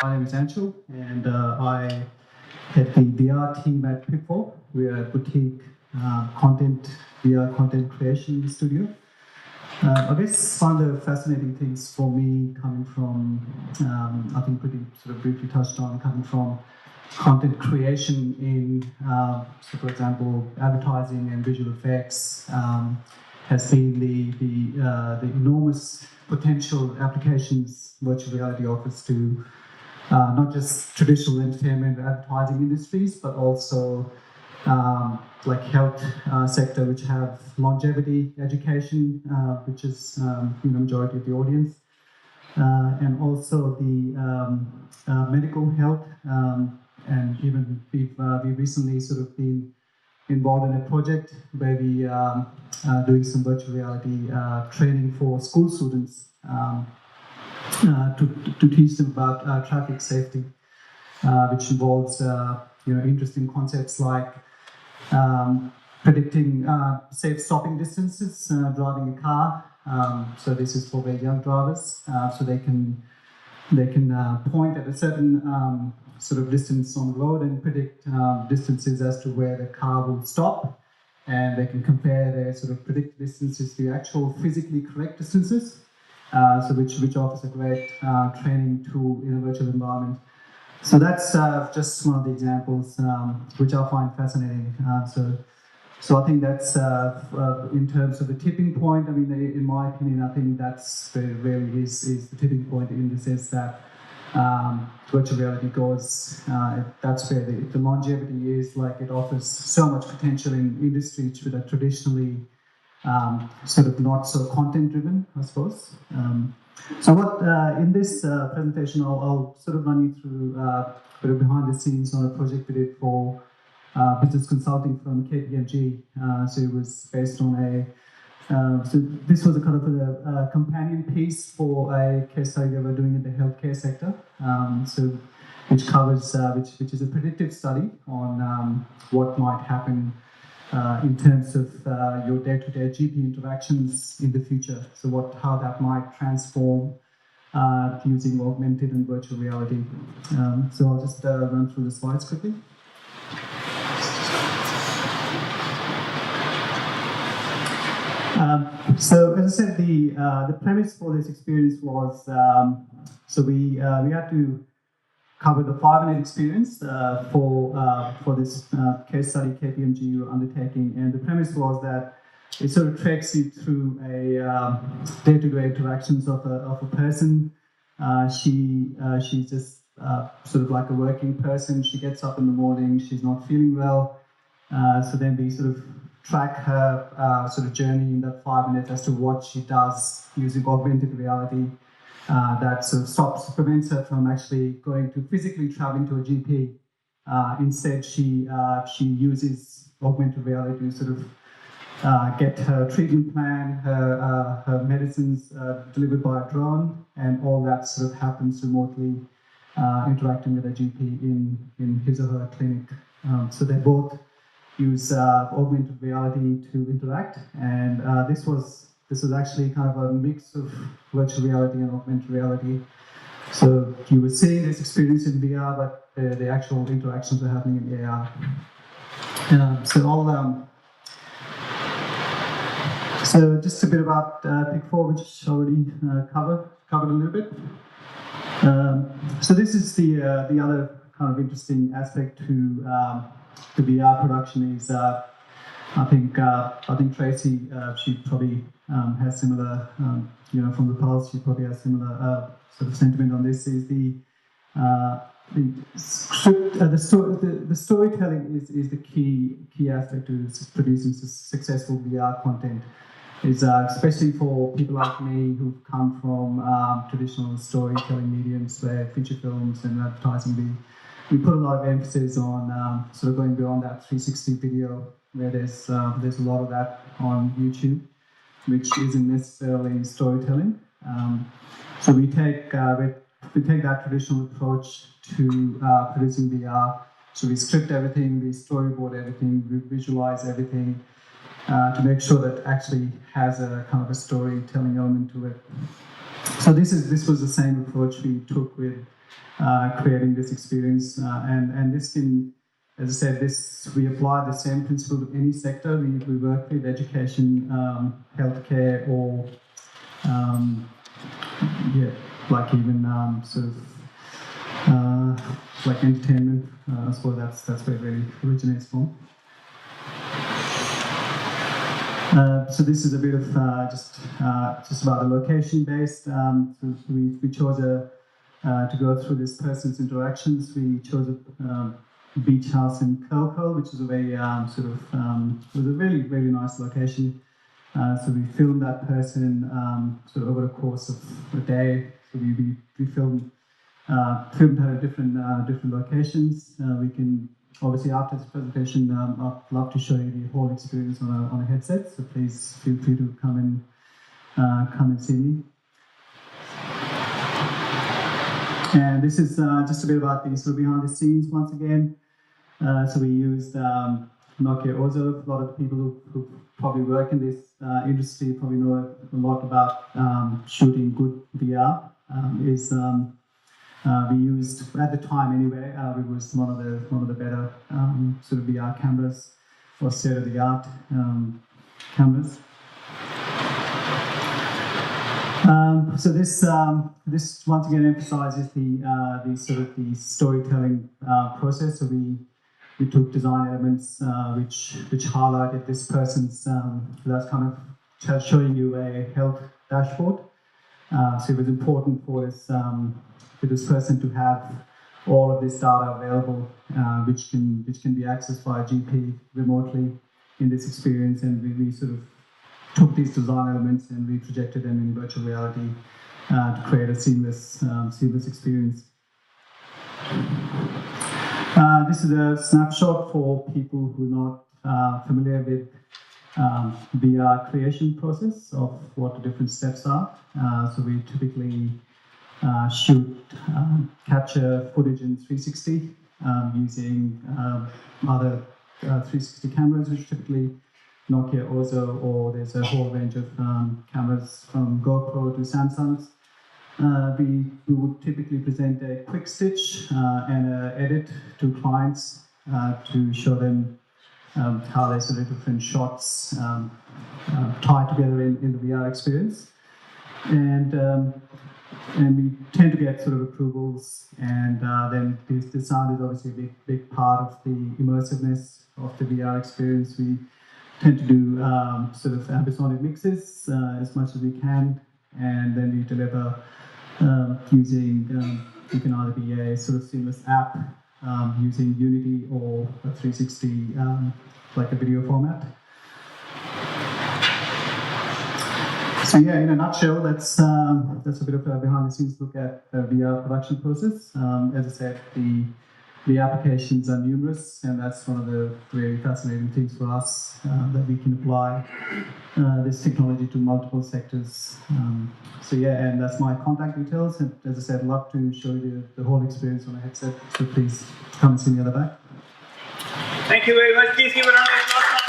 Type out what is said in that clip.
My name is Anshul, and I head the VR team at Pitfall. We are a boutique VR content creation studio. I guess one of the fascinating things for me coming from, I think pretty sort of briefly touched on, coming from content creation in, so for example, advertising and visual effects, has been the enormous potential applications virtual reality offers to not just traditional entertainment and advertising industries, but also like health sector, which have longevity education, which is majority of the audience, and also the medical health, and even we recently sort of been involved in a project where we doing some virtual reality training for school students. To teach them about traffic safety, which involves interesting concepts like predicting safe stopping distances driving a car. So this is for very young drivers, so they can point at a certain sort of distance on the road and predict distances as to where the car will stop, and they can compare their sort of predicted distances to actual physically correct distances. So which offers a great training tool in a virtual environment. So that's just one of the examples which I find fascinating. So I think that's in terms of the tipping point. I mean, in my opinion, I think that's where it really is the tipping point, in the sense that virtual reality goes. That's where the longevity is. Like, it offers so much potential in industries that are traditionally sort of not so content driven, I suppose. So what in this presentation, I'll sort of run you through a bit of behind the scenes on a project we did for business consulting firm KPMG. So it was based on so this was a kind of a companion piece for a case study that we're doing in the healthcare sector. So which covers which is a predictive study on what might happen in terms of your day-to-day GP interactions in the future. So how that might transform using augmented and virtual reality. So I'll just run through the slides quickly. So as I said, the premise for this experience was so we had to cover the 5-minute experience for this case study KPMG were undertaking, and the premise was that it sort of tracks you through a day-to-day interactions of a person. She's just sort of like a working person. She gets up in the morning, she's not feeling well, so then we sort of track her sort of journey in that 5 minutes as to what she does using augmented reality. That sort of prevents her from actually going to physically traveling to a GP. Instead, she uses augmented reality to sort of get her treatment plan, her medicines delivered by a drone, and all that sort of happens remotely, interacting with a GP in his or her clinic. So they both use augmented reality to interact, and this was actually kind of a mix of virtual reality and augmented reality. So you were seeing this experience in VR, but the actual interactions are happening in AR. So just a bit about Pick4, which already covered a little bit. So this is the other kind of interesting aspect to the VR production is I think Tracy, she probably has similar, from the past, she probably has similar sort of sentiment on this. Is the script, the storytelling is the key aspect to producing successful VR content. Is especially for people like me who've come from traditional storytelling mediums, where feature films and advertising, we put a lot of emphasis on sort of going beyond that 360 video, where there's a lot of that on YouTube, which isn't necessarily storytelling. So we take that traditional approach to producing VR. So we script everything, we storyboard everything, we visualize everything to make sure that it actually has a kind of a storytelling element to it. So this was the same approach we took with creating this experience, and this can, as I said, we apply the same principle to any sector. We work with education, healthcare, or like even sort of like entertainment. I suppose that's where it really originates from. So this is a bit of just about the location based. So we chose to go through this person's interactions. We chose a beach house in Kelko, which is a very was a really nice location. So we filmed that person sort of over the course of a day. So we filmed at different locations. We can obviously after this presentation, I'd love to show you the whole experience on a headset. So please feel free to come and see me. And this is just a bit about the sort of behind the scenes once again. So we used Nokia Ozo. A lot of the people who probably work in this industry probably know a lot about shooting good VR. We used at the time anyway. We was one of the better sort of VR cameras or state of the art cameras. So this once again emphasizes the sort of the storytelling process. So we took design elements which highlighted this person's. That's kind of showing you a health dashboard. So it was important for this person to have all of this data available, which can be accessed by a GP remotely in this experience, and we sort of took these design elements and we projected them in virtual reality to create a seamless experience. This is a snapshot for people who are not familiar with VR creation process of what the different steps are. So we typically capture footage in 360 using other 360 cameras, which typically Nokia Ozo, or there's a whole range of cameras from GoPro to Samsung's. We would typically present a quick stitch and an edit to clients to show them how there's sort of different shots tied together in the VR experience. And we tend to get sort of approvals, and then the sound is obviously a big part of the immersiveness of the VR experience. We tend to do sort of ambisonic mixes as much as we can, and then we deliver using, it can either be a sort of seamless app using Unity or a 360 like a video format. So yeah, in a nutshell, that's a bit of a behind-the-scenes look at the VR production process. As I said, the applications are numerous, and that's one of the really fascinating things for us, that we can apply this technology to multiple sectors. So yeah, and that's my contact details. And as I said, I'd love to show you the whole experience on a headset. So please come and see me at the back. Thank you very much. Please give a round of applause.